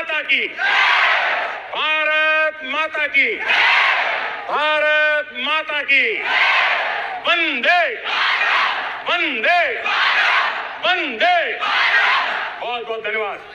माता की, भारत माता की, भारत माता की, वंदे वंदे वंदे। बहुत बहुत धन्यवाद।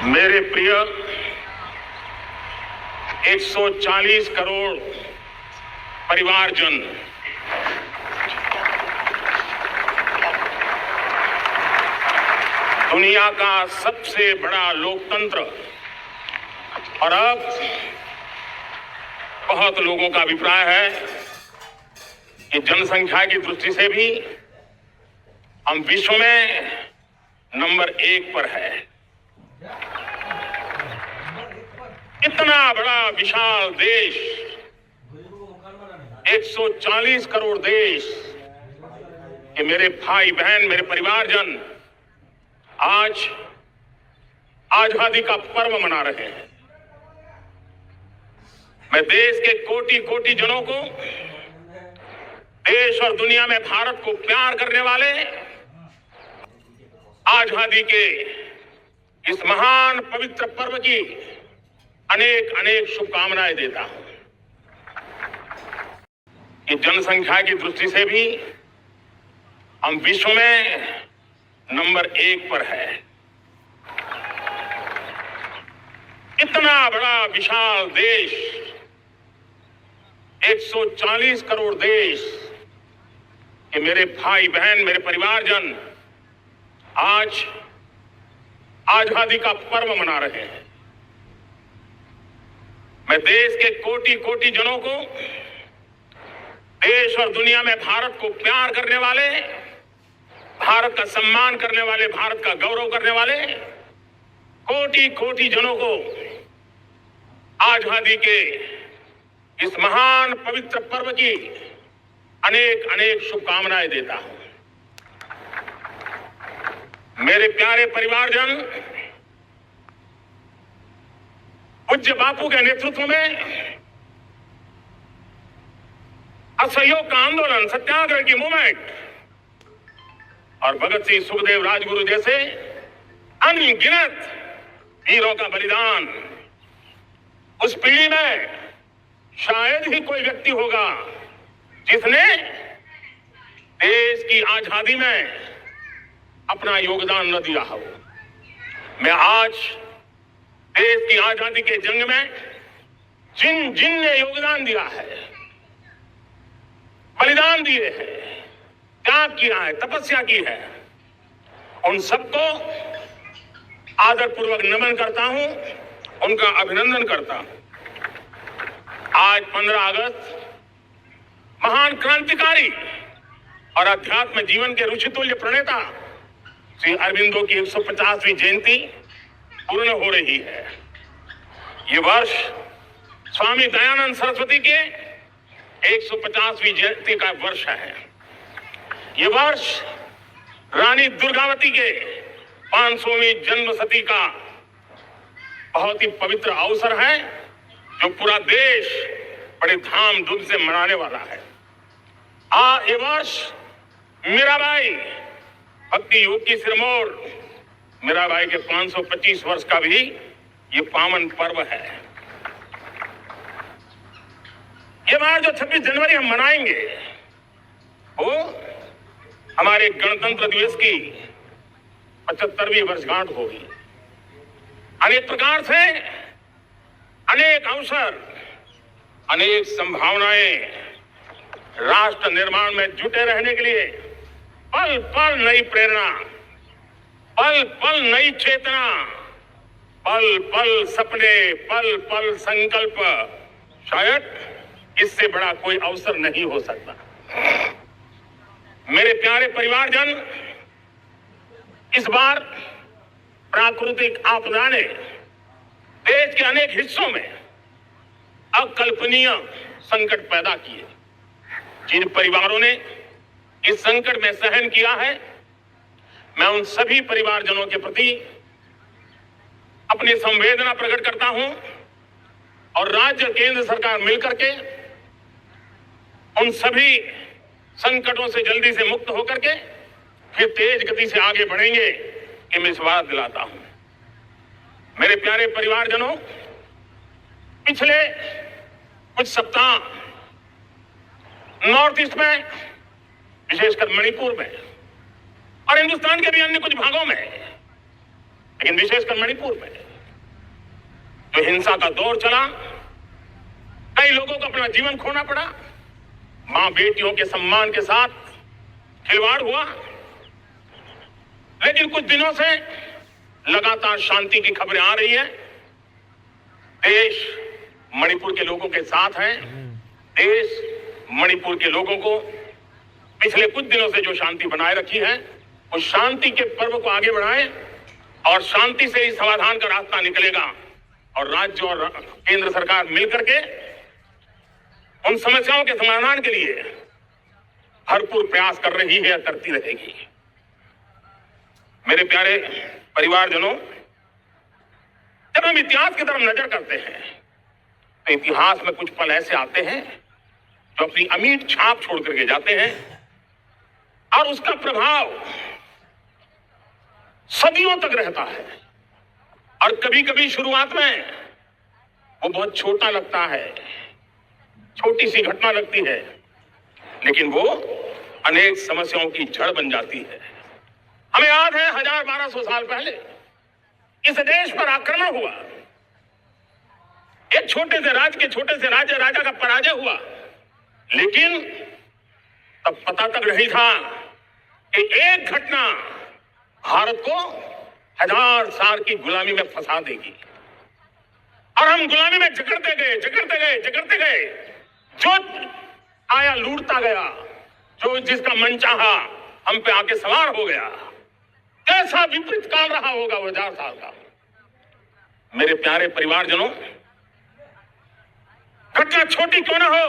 मेरे प्रिय 140 करोड़ परिवारजन, दुनिया का सबसे बड़ा लोकतंत्र, और अब बहुत लोगों का अभिप्राय है कि जनसंख्या की दृष्टि से भी हम विश्व में नंबर 1 पर है। इतना बड़ा विशाल देश, 140 करोड़ देश कि मेरे भाई बहन, मेरे परिवारजन आज आजादी का पर्व मना रहे हैं। मैं देश के कोटि कोटि जनों को, देश और दुनिया में भारत को प्यार करने वाले, आजादी के इस महान पवित्र पर्व की अनेक अनेक शुभकामनाएं देता हूं। कि जनसंख्या की दृष्टि से भी हम विश्व में नंबर 1 पर है। इतना बड़ा विशाल देश, 140 करोड़ देश कि मेरे भाई बहन, मेरे परिवारजन आज आजादी का पर्व मना रहे हैं। मैं देश के कोटि कोटि जनों को, देश और दुनिया में भारत को प्यार करने वाले, भारत का सम्मान करने वाले, भारत का गौरव करने वाले कोटि कोटि जनों को आजादी के इस महान पवित्र पर्व की अनेक अनेक शुभकामनाएं देता हूं। मेरे प्यारे परिवारजन, पूज्य बापू के नेतृत्व में असहयोग का आंदोलन, सत्याग्रह की मूवमेंट और भगत सिंह, सुखदेव, राजगुरु जैसे अनगिनत वीरों का बलिदान, उस पीढ़ी में शायद ही कोई व्यक्ति होगा जिसने देश की आजादी में अपना योगदान न दिया हो। मैं आज देश की आजादी के जंग में जिन ने योगदान दिया है, बलिदान दिए हैं, त्याग किया है, तपस्या की है, उन सबको आदरपूर्वक नमन करता हूं, उनका अभिनंदन करता हूं। आज 15 अगस्त महान क्रांतिकारी और अध्यात्म जीवन के ऋषितुल्य प्रणेता श्री अरविंदो की 150वीं जयंती पूर्ण हो रही है। ये वर्ष स्वामी दयानंद सरस्वती के 150वीं जयंती का वर्ष है। ये वर्ष रानी दुर्गावती के 500वीं जन्मशती का बहुत ही पवित्र अवसर है, जो पूरा देश बड़े धामधूम से मनाने वाला है। ये वर्ष मीराबाई, भक्ति योग की सिरमौर मीराबाई के 525 वर्ष का भी ये पावन पर्व है। ये बार जो 26 जनवरी हम मनाएंगे वो हमारे गणतंत्र दिवस की 75वीं वर्षगांठ होगी। अनेक प्रकार से अनेक अवसर, अनेक संभावनाएं राष्ट्र निर्माण में जुटे रहने के लिए पल पल नई प्रेरणा, पल पल नई चेतना, पल पल सपने, पल पल संकल्प, शायद इससे बड़ा कोई अवसर नहीं हो सकता। मेरे प्यारे परिवारजन, इस बार प्राकृतिक आपदा ने देश के अनेक हिस्सों में अकल्पनीय संकट पैदा किए। जिन परिवारों ने इस संकट में सहन किया है, मैं उन सभी परिवारजनों के प्रति अपनी संवेदना प्रकट करता हूं और राज्य केंद्र सरकार मिलकर के उन सभी संकटों से जल्दी से मुक्त होकर के फिर तेज गति से आगे बढ़ेंगे, ये मैं विश्वास दिलाता हूं। मेरे प्यारे परिवारजनों, पिछले कुछ सप्ताह नॉर्थ ईस्ट में, विशेषकर मणिपुर में और हिंदुस्तान के भी अन्य कुछ भागों में, लेकिन विशेषकर मणिपुर में जो हिंसा का दौर चला, कई लोगों को अपना जीवन खोना पड़ा, मां बेटियों के सम्मान के साथ खिलवाड़ हुआ। लेकिन कुछ दिनों से लगातार शांति की खबरें आ रही है। देश मणिपुर के लोगों के साथ है। देश मणिपुर के लोगों को पिछले कुछ दिनों से जो शांति बनाए रखी है, उस शांति के पर्व को आगे बढ़ाएं और शांति से ही समाधान का रास्ता निकलेगा और राज्य और केंद्र सरकार मिलकर के उन समस्याओं के समाधान के लिए भरपूर प्रयास कर रही है, करती रहेगी। मेरे प्यारे परिवारजनों, जब हम इतिहास की तरफ नजर करते हैं तो इतिहास में कुछ पल ऐसे आते हैं जो अपनी अमिट छाप छोड़ करके जाते हैं और उसका प्रभाव सदियों तक रहता है। और कभी कभी शुरुआत में वो बहुत छोटा लगता है, छोटी सी घटना लगती है, लेकिन वो अनेक समस्याओं की जड़ बन जाती है। हमें याद है 1200 साल पहले इस देश पर आक्रमण हुआ, एक छोटे से राज्य के छोटे से राजा का पराजय हुआ, लेकिन तब पता तक नहीं था कि एक घटना भारत को 1000 साल की गुलामी में फंसा देगी। और हम गुलामी में जकड़ते गए, जो आया लूटता गया, जो जिसका मन चाहा हम पे आके सवार हो गया। कैसा विपरीत काल रहा होगा वो 1000 साल का। मेरे प्यारे परिवारजनों, घटना छोटी क्यों ना हो,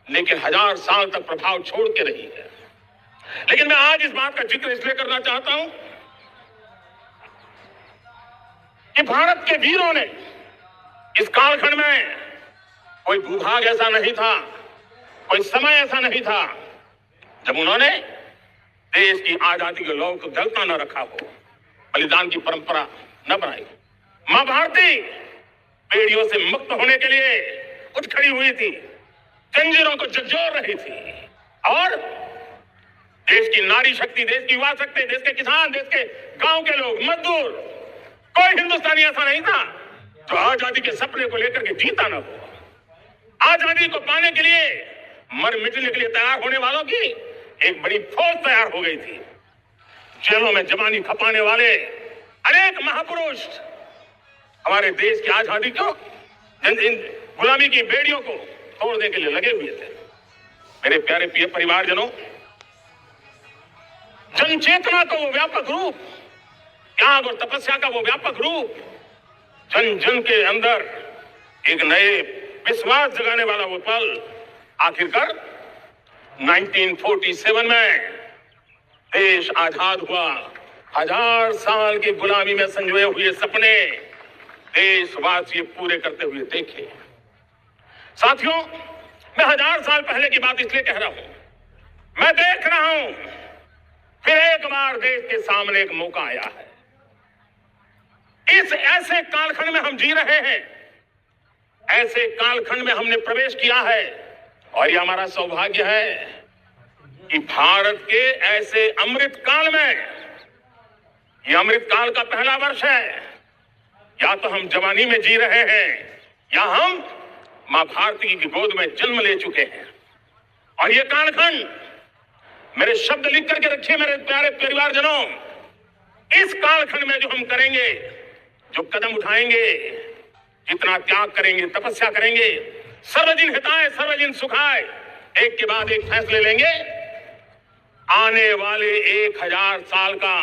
लेकिन 1000 साल तक प्रभाव छोड़ के रही है। लेकिन मैं आज इस बात का जिक्र इसलिए करना चाहता हूं कि भारत के वीरों ने इस कालखंड में कोई भूभाग ऐसा नहीं था, कोई समय ऐसा नहीं था जब उन्होंने देश की आजादी के लौ को जलता न रखा हो, बलिदान की परंपरा न बनाई। मां भारती बेड़ियों से मुक्त होने के लिए उठ खड़ी हुई थी, जंजीरों को झकझोर रही थी और देश की नारी शक्ति, देश की युवा शक्ति, देश के किसान, देश के गांव के लोग, मजदूर, कोई हिंदुस्तानी ऐसा नहीं था जो आजादी के सपने को लेकर के जीता ना हो। आजादी को पाने के लिए मर मिटने के लिए तैयार होने वालों की एक बड़ी फौज तैयार हो गई थी। जेलों में जवानी खपाने वाले अनेक महापुरुष हमारे देश की आजादी को, गुलामी की बेड़ियों को तोड़ने के लिए लगे हुए थे। मेरे प्यारे परिवारजनों, जन चेतना का वो व्यापक रूप, त्याग और तपस्या का वो व्यापक रूप, जन जन के अंदर एक नए विश्वास जगाने वाला वो पल, आखिरकार 1947 में देश आजाद हुआ। 1000 साल की गुलामी में संजोए हुए सपने देशवासी पूरे करते हुए देखे। साथियों, मैं 1000 साल पहले की बात इसलिए कह रहा हूं, मैं देख रहा हूं फिर एक बार देश के सामने एक मौका आया है। इस ऐसे कालखंड में हम जी रहे हैं, ऐसे कालखंड में हमने प्रवेश किया है और यह हमारा सौभाग्य है कि भारत के ऐसे अमृत काल में, यह अमृत काल का पहला वर्ष है। या तो हम जवानी में जी रहे हैं या हम मां भारती की गोद में जन्म ले चुके हैं। और यह कालखंड, मेरे शब्द लिख करके रखिए मेरे प्यारे परिवारजनों, इस कालखंड में जो हम करेंगे, जो कदम उठाएंगे, जितना त्याग करेंगे, तपस्या करेंगे, सर्वजन हिताय सर्वजन सुखाय, एक के बाद एक फैसले लेंगे, आने वाले 1000 साल का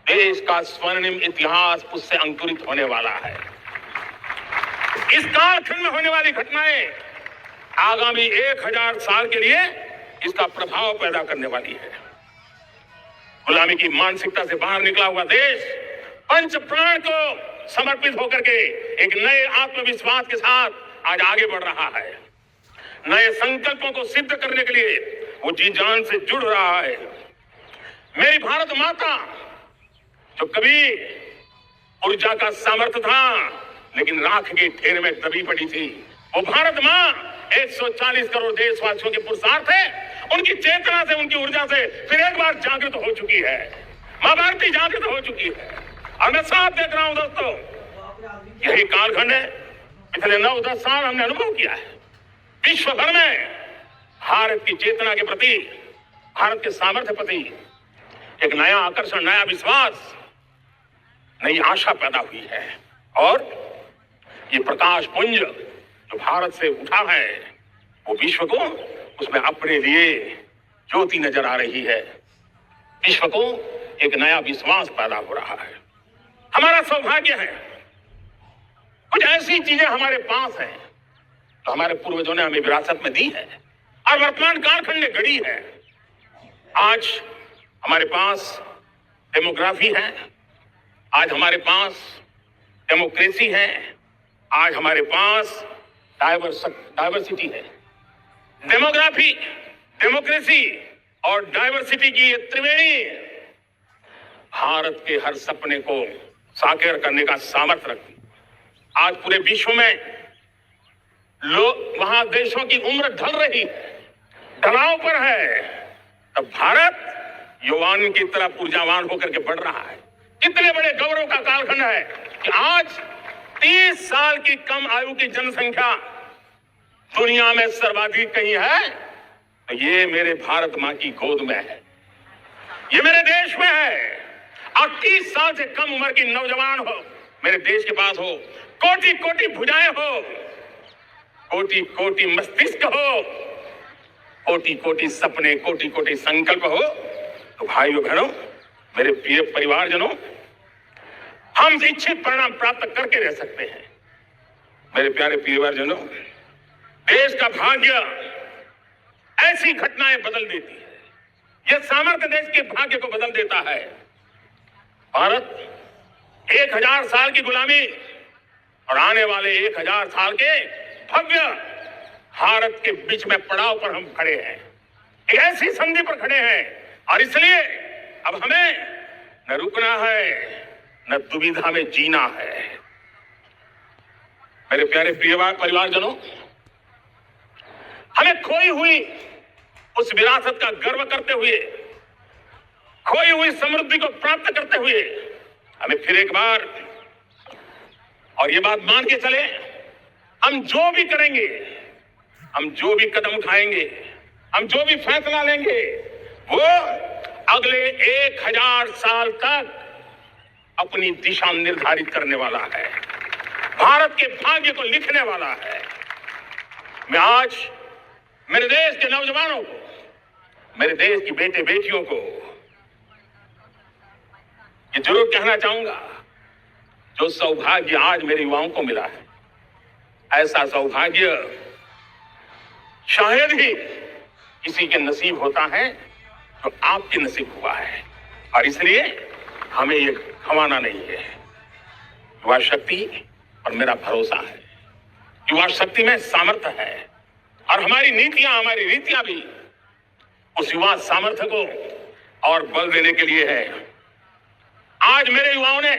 देश का स्वर्णिम इतिहास उससे अंकुरित होने वाला है। इस कालखंड में होने वाली घटनाएं आगामी 1000 साल के लिए इसका प्रभाव पैदा करने वाली है। गुलामी की मानसिकता से बाहर निकला हुआ देश पंच प्राण को समर्पित होकर के एक नए आत्मविश्वास के साथ आज आगे बढ़ रहा है। नए संकल्पों को सिद्ध करने के लिए वो जी जान से जुड़ रहा है। मेरी भारत माता जो कभी ऊर्जा का सामर्थ्य था लेकिन राख के ढेर में दबी पड़ी थी, वो भारत माँ 140 करोड़ देशवासियों के पुरुषार्थ है। उनकी चेतना से, उनकी ऊर्जा से फिर एक बार जागृत हो चुकी है। मां भारती जागृत हो चुकी है और मैं साथ देख रहा हूं दोस्तों, यही कालखंड है। पिछले 9-10 साल हमने अनुभव किया है विश्व भर में भारत की चेतना के प्रति, भारत के सामर्थ्य प्रति एक नया आकर्षण, नया विश्वास, नई आशा पैदा हुई है। और ये प्रकाश पुंज जो भारत से उठा है वो विश्व को उसमें अपने लिए ज्योति नजर आ रही है। विश्व को एक नया विश्वास पैदा हो रहा है। हमारा सौभाग्य है कुछ ऐसी चीजें हमारे पास हैं तो हमारे पूर्वजों ने हमें विरासत में दी है और वर्तमान कालखंड ने गढ़ी है। आज हमारे पास डेमोग्राफी है, आज हमारे पास डेमोक्रेसी है, आज हमारे पास डाइवर्सिटी है। डेमोग्राफी, डेमोक्रेसी और डाइवर्सिटी की ये त्रिवेणी भारत के हर सपने को साकार करने का सामर्थ्य रखती। आज पूरे विश्व में लोग, वहां देशों की उम्र ढल रही है, ढलाव पर है, तब भारत युवान की तरह ऊर्जावान होकर के बढ़ रहा है। कितने बड़े गौरव का कालखंड है कि आज 30 साल की कम आयु की जनसंख्या दुनिया में सर्वाधिक कहीं है तो ये मेरे भारत मां की गोद में है, ये मेरे देश में है। और 30 साल से कम उम्र की नौजवान हो मेरे देश के पास हो, कोटि कोटि भुजाएं हो, कोटि कोटि मस्तिष्क हो, कोटि कोटि सपने, कोटि कोटि संकल्प हो, तो भाइयों बहनों, मेरे प्रिय परिवारजनों, हम इच्छित परिणाम प्राप्त करके रह सकते हैं। मेरे प्यारे परिवारजनों, देश का भाग्य ऐसी घटनाएं बदल देती है, यह सामर्थ्य देश के भाग्य को बदल देता है। भारत 1000 साल की गुलामी और आने वाले 1000 साल के भव्य भारत के बीच में पड़ाव पर हम खड़े हैं, एक ऐसी संधि पर खड़े हैं और इसलिए अब हमें न रुकना है न दुविधा में जीना है। मेरे प्यारे परिवारजनों, हमें खोई हुई उस विरासत का गर्व करते हुए, खोई हुई समृद्धि को प्राप्त करते हुए हमें फिर एक बार, और ये बात मान के चले, हम जो भी करेंगे, हम जो भी कदम उठाएंगे, हम जो भी फैसला लेंगे, वो अगले 1000 साल तक अपनी दिशा निर्धारित करने वाला है, भारत के भाग्य को लिखने वाला है। मैं आज मेरे देश के नौजवानों को, मेरे देश की बेटे बेटियों को ये जरूर कहना चाहूंगा, जो सौभाग्य आज मेरे युवाओं को मिला है, ऐसा सौभाग्य शायद ही किसी के नसीब होता है जो आपके नसीब हुआ है। और इसलिए हमें ये खवाना नहीं है। युवा शक्ति और मेरा भरोसा है, युवा शक्ति में सामर्थ्य है और हमारी नीतियां, हमारी रीतियां भी उस युवा सामर्थ्य को और बल देने के लिए है। आज मेरे युवाओं ने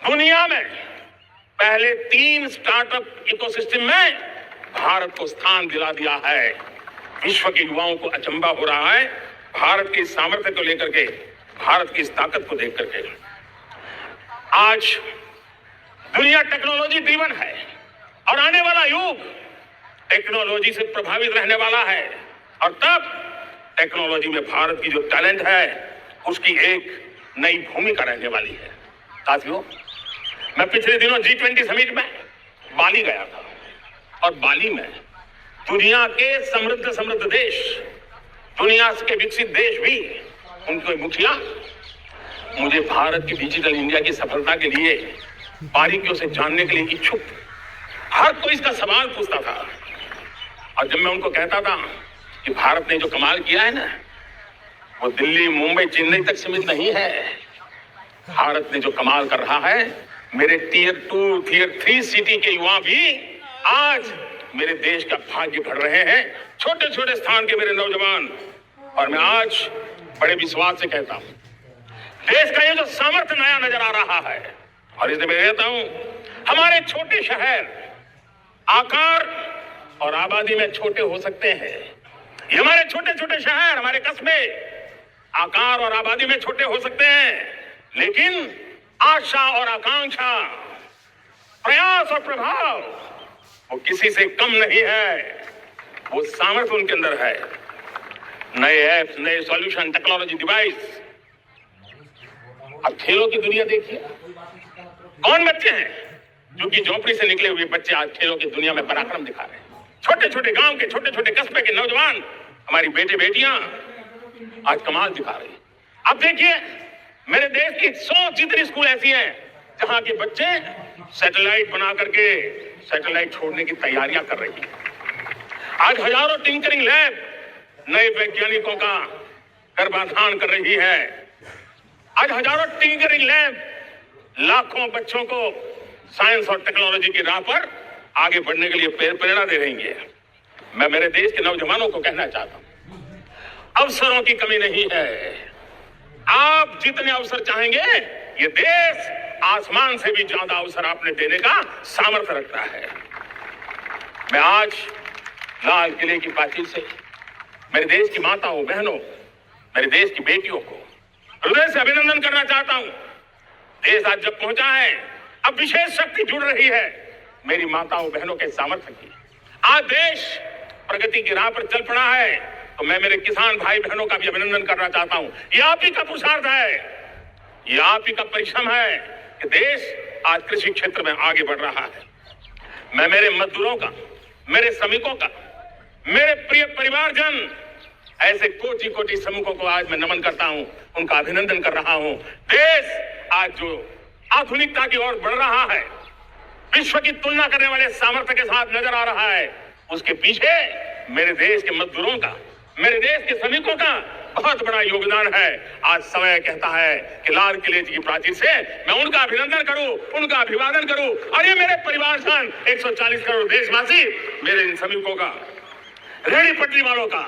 दुनिया में पहले 3 स्टार्टअप इकोसिस्टम में भारत को स्थान दिला दिया है। विश्व के युवाओं को अचंभा हो रहा है भारत के सामर्थ्य को लेकर के, भारत की इस ताकत को देख करके। आज दुनिया टेक्नोलॉजी ड्रिवन है और आने वाला युग टेक्नोलॉजी से प्रभावित रहने वाला है और तब टेक्नोलॉजी में भारत की जो टैलेंट है उसकी एक नई भूमिका रहने वाली है। साथियों, मैं पिछले दिनों G20 समिट में बाली गया था और बाली में दुनिया के समृद्ध देश, दुनिया के विकसित देश भी, उनके मुखिया मुझे भारत की डिजिटल इंडिया की सफलता के लिए बारीकियों से जानने के लिए इच्छुक, हर कोई इसका सवाल पूछता था। और जब मैं उनको कहता था कि भारत ने जो कमाल किया है ना, वो दिल्ली, मुंबई, चेन्नई तक सीमित नहीं है। भारत ने जो कमाल कर रहा है, मेरे टीयर 2, टीयर 3 सिटी के युवा भी आज मेरे देश का भाग्य गढ़ रहे हैं, छोटे छोटे स्थान के मेरे नौजवान। और मैं आज बड़े विश्वास से कहता हूं, देश का ये जो सामर्थ्य नया नजर आ रहा है, और इसलिए मैं कहता हूं, हमारे छोटे शहर आकार और आबादी में छोटे हो सकते हैं। ये हमारे छोटे छोटे शहर, हमारे कस्बे आकार और आबादी में छोटे हो सकते हैं, लेकिन आशा और आकांक्षा, प्रयास और प्रभाव वो किसी से कम नहीं है। वो सामर्थ्य उनके अंदर है। नए ऐप्स, नए सॉल्यूशन, टेक्नोलॉजी, डिवाइस। अब खेलों की दुनिया देखिए, कौन बच्चे हैं जो कि झोपड़ी से निकले हुए बच्चे आज खेलों की दुनिया में पराक्रम दिखा रहे हैं। छोटे छोटे गांव के, छोटे छोटे कस्बे के नौजवान, हमारी बेटे बेटियां आज कमाल दिखा रही हैं। अब देखिए, मेरे देश की 100 जितनी स्कूल ऐसी हैं जहां के बच्चे सैटेलाइट बना करके सैटेलाइट छोड़ने की तैयारियां कर रही हैं। आज हजारों टिंकरिंग लैब नए वैज्ञानिकों का गर्भाधान कर रही है। आज हजारों टिंकरिंग लैब लाखों बच्चों को साइंस और टेक्नोलॉजी की राह पर आगे बढ़ने के लिए प्रेरणा दे रही है। मैं मेरे देश के नौजवानों को कहना चाहता हूं, अवसरों की कमी नहीं है। आप जितने अवसर चाहेंगे, ये देश आसमान से भी ज्यादा अवसर आपने देने का सामर्थ्य रखता है। मैं आज लाल किले की प्राचीर से मेरे देश की माताओं, बहनों, मेरे देश की बेटियों को हृदय से अभिनंदन करना चाहता हूं। देश आज जब पहुंचा है, अब विशेष शक्ति जुड़ रही है मेरी माताओं बहनों के सामर्थ्य की। आज देश प्रगति की राह पर चल पड़ा है, तो मैं मेरे किसान भाई बहनों का भी अभिनंदन करना चाहता हूं। ये आप ही का पुरुषार्थ है, ये आप ही का परिश्रम है कि देश आज कृषि क्षेत्र में आगे बढ़ रहा है। मैं मेरे मजदूरों का, मेरे श्रमिकों का, मेरे प्रिय परिवारजन, ऐसे कोटि कोटि श्रमिकों को आज मैं नमन करता हूं, उनका अभिनंदन कर रहा हूं। देश आज जो आधुनिकता की ओर बढ़ रहा है, विश्व की तुलना करने वाले सामर्थ्य के साथ नजर आ रहा है, उसके पीछे मेरे देश के मजदूरों का, मेरे देश के श्रमिकों का बहुत बड़ा योगदान है। आज समय कहता है कि लाल किले की प्राचीर से मैं उनका अभिनंदन करूं, उनका अभिवादन करूं, और ये मेरे परिवारजन 140 करोड़ देशवासी मेरे इन श्रमिकों का, रेहड़ी पटरी वालों का,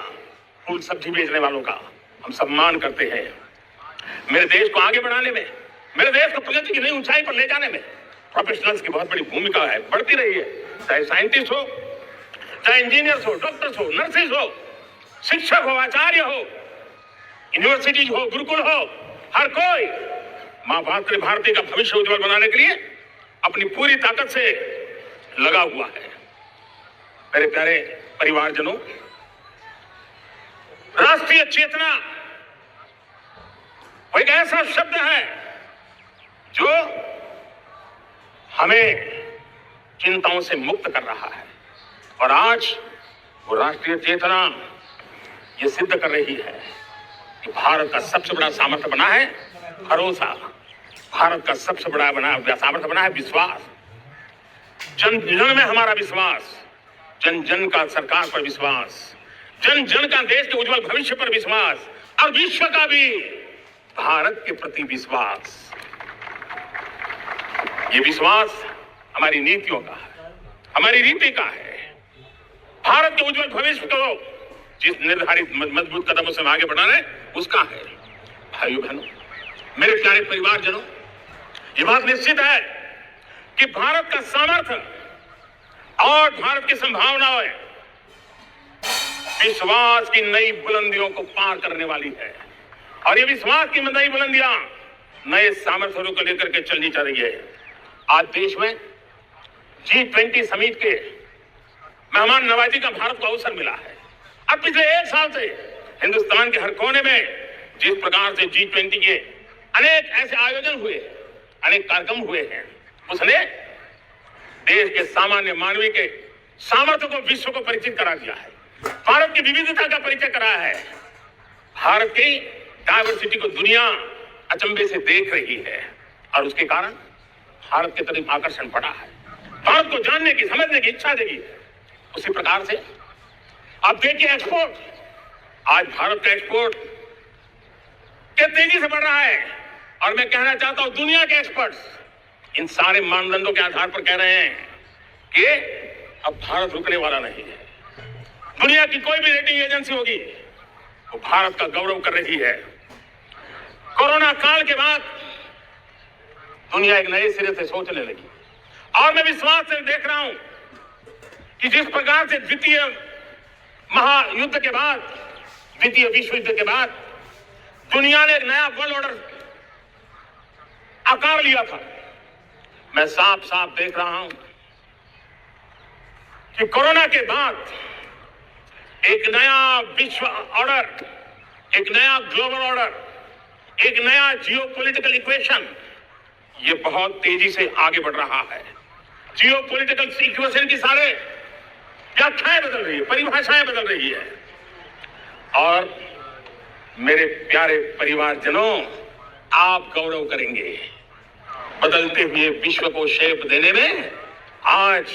फूल सब्जी बेचने वालों का हम सम्मान करते हैं। मेरे देश को आगे बढ़ाने में, मेरे देश को प्रगति की नई ऊंचाई पर ले जाने में प्रोफेशनल्स की बहुत बड़ी भूमिका है, बढ़ती रही है। चाहे साइंटिस्ट हो, चाहे इंजीनियर्स हो, डॉक्टर्स हो, नर्सेज हो, शिक्षक हो, आचार्य हो, यूनिवर्सिटीज हो, गुरुकुल हो, हर कोई मां भारती का भविष्य उज्जवल बनाने के लिए अपनी पूरी ताकत से लगा हुआ है। मेरे प्यारे परिवारजनों, राष्ट्रीय चेतना वो एक ऐसा शब्द है जो हमें चिंताओं से मुक्त कर रहा है, और आज वो राष्ट्रीय चेतना ये सिद्ध कर रही है कि भारत का सबसे बड़ा सामर्थ्य बना है भरोसा। भारत का सबसे बड़ा सामर्थ्य बना है विश्वास। जन जन में हमारा विश्वास, जन जन का सरकार पर विश्वास, जन जन का देश के उज्जवल भविष्य पर विश्वास, और विश्व का भी भारत के प्रति विश्वास। ये विश्वास हमारी नीतियों का है, हमारी रीति का है। भारत के उज्जवल भविष्य को जिस निर्धारित मजबूत कदमों से आगे बढ़ाना है, उसका है। भाइयों बहनों, मेरे प्यारे परिवारजनों, ये बात निश्चित है कि भारत का सामर्थ्य और भारत की संभावनाएं विश्वास की नई बुलंदियों को पार करने वाली है, और ये विश्वास की नई बुलंदियां नए सामर्थ्यों को लेकर के चलनी चाहिए रही है। आज देश में G20 समिट के मेहमान नवाजी का भारत को अवसर मिला है। अब पिछले 1 साल से हिंदुस्तान के हर कोने में जिस प्रकार से G20 के अनेक ऐसे आयोजन हुए, अनेक कार्यक्रम हुए हैं, उसने देश के सामान्य मानवी के सामर्थ्य को विश्व को परिचित करा दिया है। भारत की विविधता का परिचय कराया है। भारत की डायवर्सिटी को दुनिया अचंभे से देख रही है, और उसके कारण भारत की तरफ आकर्षण बढ़ा है। भारत को जानने की, समझने की इच्छा देगी। उसी प्रकार से आप देखिए, एक्सपोर्ट आज भारत का एक्सपोर्ट क्या तेजी से बढ़ रहा है और मैं कहना चाहता हूं दुनिया के एक्सपर्ट्स इन सारे मानदंडों के आधार पर कह रहे हैं कि अब भारत रुकने वाला नहीं है। दुनिया की कोई भी रेटिंग एजेंसी होगी वो भारत का गौरव कर रही है। कोरोना काल के बाद दुनिया एक नए सिरे से सोचने लगी और मैं विश्वास से देख रहा हूं कि जिस प्रकार से द्वितीय महायुद्ध के बाद, द्वितीय विश्व युद्ध के बाद दुनिया ने एक नया वर्ल्ड ऑर्डर आकार लिया था, मैं साफ साफ देख रहा हूं कि कोरोना के बाद एक नया विश्व ऑर्डर, एक नया ग्लोबल ऑर्डर, एक नया जियोपॉलिटिकल इक्वेशन ये बहुत तेजी से आगे बढ़ रहा है। जियोपॉलिटिकल इक्वेशन की सारे व्याख्याएं बदल रही है, परिभाषाएं बदल रही है और मेरे प्यारे परिवारजनों, आप गौरव करेंगे बदलते हुए विश्व को शेप देने में। आज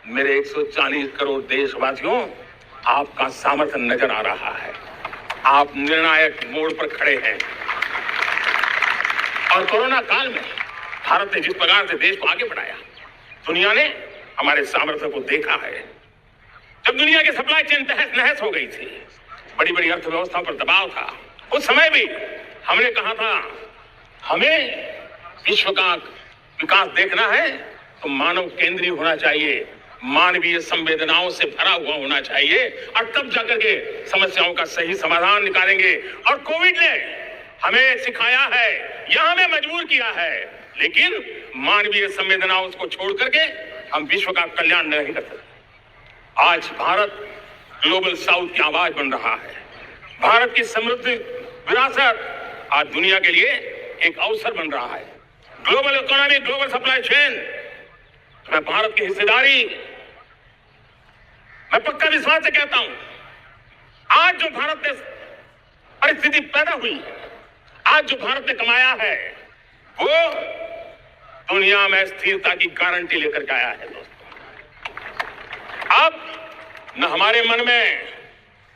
मेरे 140 करोड़ देशवासियों, आपका सामर्थ्य नजर आ रहा है। आप निर्णायक मोड़ पर खड़े हैं और कोरोना काल में भारत ने जिस प्रकार से देश को आगे बढ़ाया, दुनिया ने हमारे सामर्थ्य को देखा है। जब दुनिया की सप्लाई चेन तहस नहस हो गई थी, बड़ी बड़ी अर्थव्यवस्था पर दबाव था, उस समय भी हमने कहा था हमें विश्व का विकास देखना है तो मानव केंद्रीय होना चाहिए, मानवीय संवेदनाओं से भरा हुआ होना चाहिए और तब जाकर के समस्याओं का सही समाधान निकालेंगे। और कोविड ने हमें सिखाया है या हमें मजबूर किया है, लेकिन मानवीय संवेदनाओं को छोड़ करके हम विश्व का कल्याण नहीं कर सकते। आज भारत ग्लोबल साउथ की आवाज बन रहा है। भारत की समृद्ध विरासत आज दुनिया के लिए एक अवसर बन रहा है। Global economy, global supply chain, मैं भारत की हिस्सेदारी, मैं पक्का विश्वास से कहता हूं, आज जो भारत में परिस्थिति पैदा हुई है, आज जो भारत ने कमाया है, वो दुनिया में स्थिरता की गारंटी लेकर के आया है। दोस्तों, अब न हमारे मन में,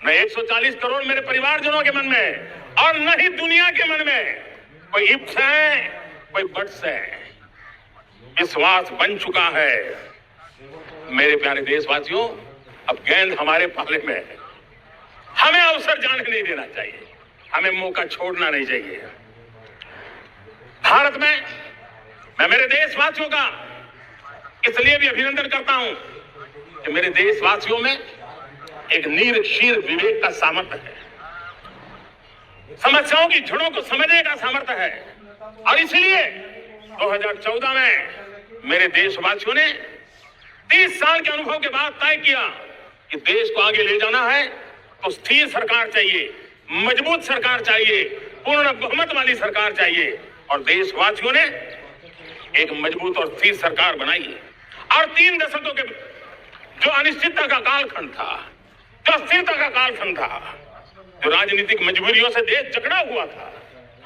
न 140 करोड़ मेरे परिवारजनों के मन में और न ही दुनिया के मन में कोई इफ्स है, कोई बट्स है। विश्वास बन चुका है। मेरे प्यारे देशवासियों, अब गेंद हमारे पाले में है। हमें अवसर जाने नहीं देना चाहिए, हमें मौका छोड़ना नहीं चाहिए। भारत में मैं मेरे देशवासियों का इसलिए भी अभिनंदन करता हूं कि मेरे देशवासियों में एक नीर शीर विवेक का सामर्थ्य है, समस्याओं की जड़ों को समझने का सामर्थ्य है और इसलिए 2014 में मेरे देशवासियों ने 30 साल के अनुभव के बाद तय किया कि देश को आगे ले जाना है तो स्थिर सरकार चाहिए, मजबूत सरकार चाहिए, पूर्ण बहुमत वाली सरकार चाहिए और देशवासियों ने एक मजबूत और स्थिर सरकार बनाई है। और 3 दशकों के जो अनिश्चितता का कालखंड था, जो अस्थिरता का कालखंड था, जो राजनीतिक मजबूरियों से देश जकड़ा हुआ था,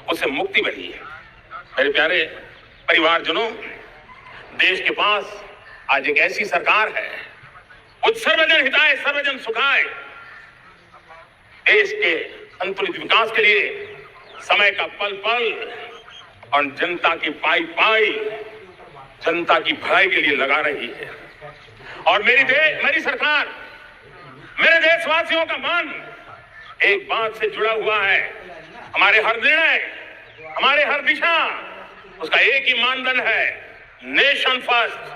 उससे मुक्ति मिली है। मेरे प्यारे परिवारजनों, देश के पास आज एक ऐसी सरकार है, सर्वजन हिताय सर्वजन सुखाय, देश के संतुलित विकास के लिए समय का पल पल और जनता की पाई पाई, जनता की भलाई के लिए लगा रही है। और मेरी सरकार, मेरे देशवासियों का मन एक बात से जुड़ा हुआ है। हमारे हर निर्णय, हमारे हर दिशा, उसका एक ही मानदंड है, नेशन फर्स्ट,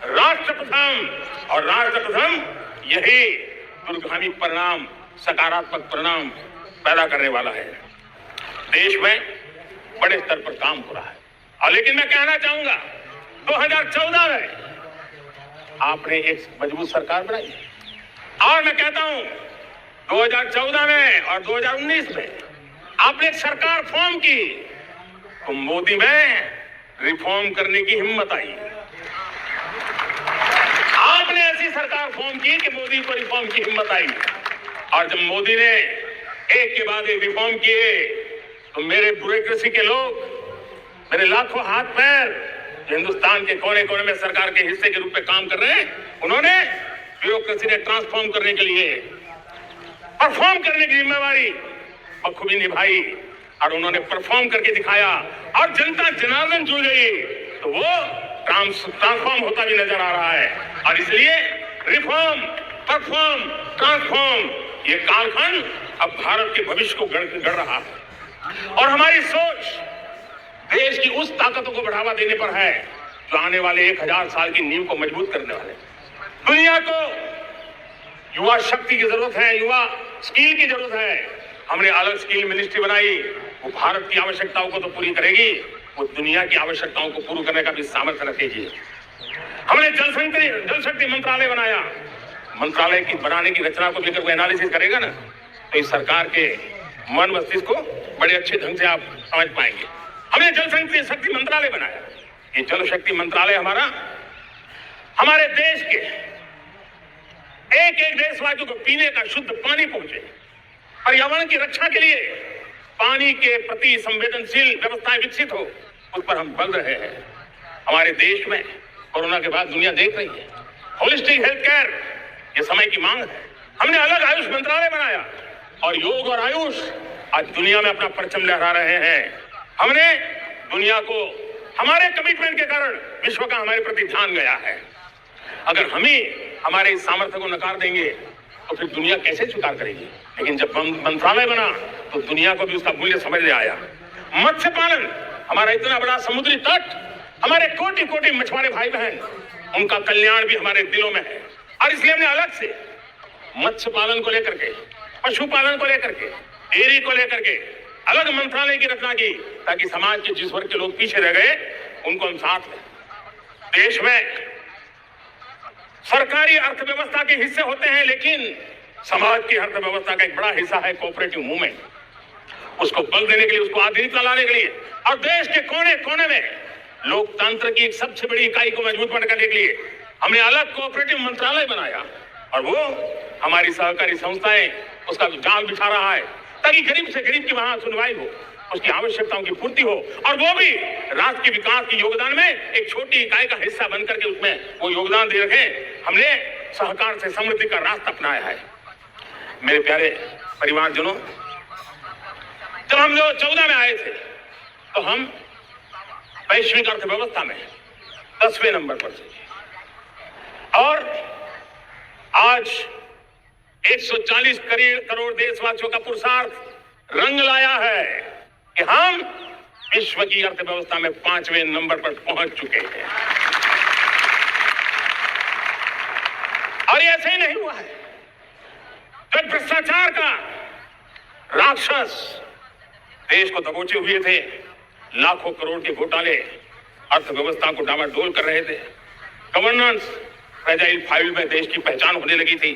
राष्ट्र प्रथम। और राष्ट्र प्रथम यही दूरगामी परिणाम, सकारात्मक परिणाम पैदा करने वाला है। देश में बड़े स्तर पर काम हो रहा है और लेकिन मैं कहना चाहूंगा 2014 में आपने एक मजबूत सरकार बनाई और मैं कहता हूं 2014 में और 2019 में आपने एक सरकार फॉर्म की तो मोदी में रिफॉर्म करने की हिम्मत आई। आपने ऐसी सरकार फॉर्म की कि मोदी को रिफॉर्म की हिम्मत आई और जब मोदी ने एक के बाद एक रिफॉर्म किए तो मेरे ब्यूरोक्रेसी के लोग, मेरे लाखों हाथ पैर हिंदुस्तान के कोने कोने में सरकार के हिस्से के रूप में काम कर रहे हैं, उन्होंने ब्यूरोक्रेसी ने ट्रांसफॉर्म करने के लिए परफॉर्म करने की जिम्मेवारी बखूबी निभाई और उन्होंने परफॉर्म करके दिखाया और जनता जनार्दन जुड़ गई तो वो ट्रांसफॉर्म होता भी नजर आ रहा है। और इसलिए रिफॉर्म, परफॉर्म, ट्रांसफॉर्म ये कालखंड अब भारत के भविष्य को गढ़ रहा है और हमारी सोच देश की उस ताकतों को बढ़ावा देने पर है जो आने वाले 1000 साल की नींव को मजबूत करने वाले। दुनिया को युवा शक्ति की जरूरत है, युवा स्किल की जरूरत है। हमने अलग स्किल मिनिस्ट्री बनाई, वो भारत की आवश्यकताओं को तो पूरी करेगी, वो दुनिया की आवश्यकताओं को पूरा करने का भी सामर्थ्य रखेगी। हमने जल शक्ति मंत्रालय बनाया, मंत्रालय की बनाने की रचना को लेकर कोई एनालिसिस करेगा ना तो इस सरकार के मन मस्तिष्क को बड़े अच्छे ढंग से आप समझ पाएंगे। हमने जल शक्ति मंत्रालय बनाया। ये जल शक्ति मंत्रालय हमारे देश के एक एक देशवासियों को पीने का शुद्ध पानी पहुंचे, पर्यावरण की रक्षा के लिए पानी के प्रति संवेदनशील व्यवस्थाएं विकसित हो, उस पर हम बल रहे हैं। हमारे देश में कोरोना के बाद दुनिया देख रही है होलिस्टिक हेल्थ केयर, ये समय की मांग है। हमने अलग आयुष मंत्रालय बनाया और योग और आयुष आज दुनिया में अपना परचम लहरा रहे हैं। हमने दुनिया को हमारे कमिटमेंट के कारण विश्व का हमारे प्रति ध्यान गया है। अगर हम ही हमारे इस सामर्थ्य को नकार देंगे तो फिर दुनिया कैसे स्वीकार करेगी। लेकिन जब मंत्रालय बना तो दुनिया को भी उसका मूल्य समझ में आया। मत्स्य पालन, हमारा इतना बड़ा समुद्री तट, हमारे कोटि कोटि मछुआरे भाई बहन, उनका कल्याण भी हमारे दिलों में है और इसलिए हमने अलग से मत्स्य पालन को लेकर के, पशुपालन को लेकर के, डेयरी को लेकर के अलग मंत्रालय की रचना की ताकि समाज के जिस वर्ग के लोग पीछे रह गए उनको हम साथ लें। देश में सरकारी अर्थव्यवस्था के हिस्से होते हैं लेकिन समाज की अर्थव्यवस्था का एक बड़ा हिस्सा है कोऑपरेटिव मूवमेंट। उसको बल देने के लिए, उसको आधुनिकता लाने के लिए और देश के कोने कोने में लोकतंत्र की एक सबसे बड़ी इकाई को मजबूत करने के लिए हमने अलग कोऑपरेटिव मंत्रालय बनाया और वो हमारी सहकारी संस्थाएं उसका जाल बिछा रहा है ताकि गरीब से गरीब की वहां सुनवाई हो, उसकी आवश्यकताओं की पूर्ति हो और वो भी राष्ट्र के विकास के योगदान में एक छोटी इकाई का हिस्सा बनकर के उसमें वो योगदान दे रखे। हमने सहकार से समृद्धि का रास्ता अपनाया है। मेरे प्यारे परिवारजनों, जब हम लोग 14 में आए थे तो हम वैश्विक अर्थव्यवस्था में 10वें नंबर पर थे और आज 140 करोड़ देशवासियों का पुरुषार्थ रंग लाया है कि हम विश्व की अर्थव्यवस्था में 5वें नंबर पर पहुंच चुके हैं। और ये ऐसे ही नहीं हुआ है। जब भ्रष्टाचार का राक्षस देश को दबोचे हुए थे, लाखों करोड़ के घोटाले अर्थव्यवस्था को डामाडोल कर रहे थे, गवर्नेंस फ्रेजाइल फाइल में देश की पहचान होने लगी थी,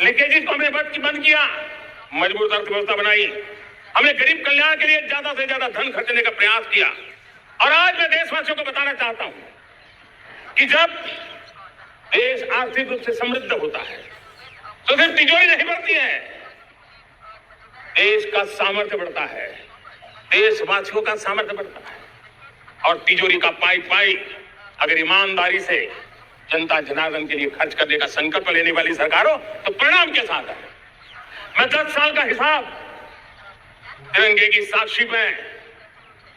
लीकेजेस को हमने बंद किया, मजबूत अर्थव्यवस्था बनाई, हमने गरीब कल्याण के लिए ज्यादा से ज्यादा धन खर्चने का प्रयास किया। और आज मैं देशवासियों को बताना चाहता हूं कि जब देश आर्थिक रूप से समृद्ध होता है तो सिर्फ तिजोरी नहीं बढ़ती है, देश का सामर्थ्य बढ़ता है, देशवासियों का सामर्थ्य बढ़ता है। और तिजोरी का पाई पाई अगर ईमानदारी से जनता जनार्दन के लिए खर्च करने का संकल्प लेने वाली सरकार हो तो परिणाम के साथ है। मैं 10 साल का हिसाब तिरंगे की साक्षी में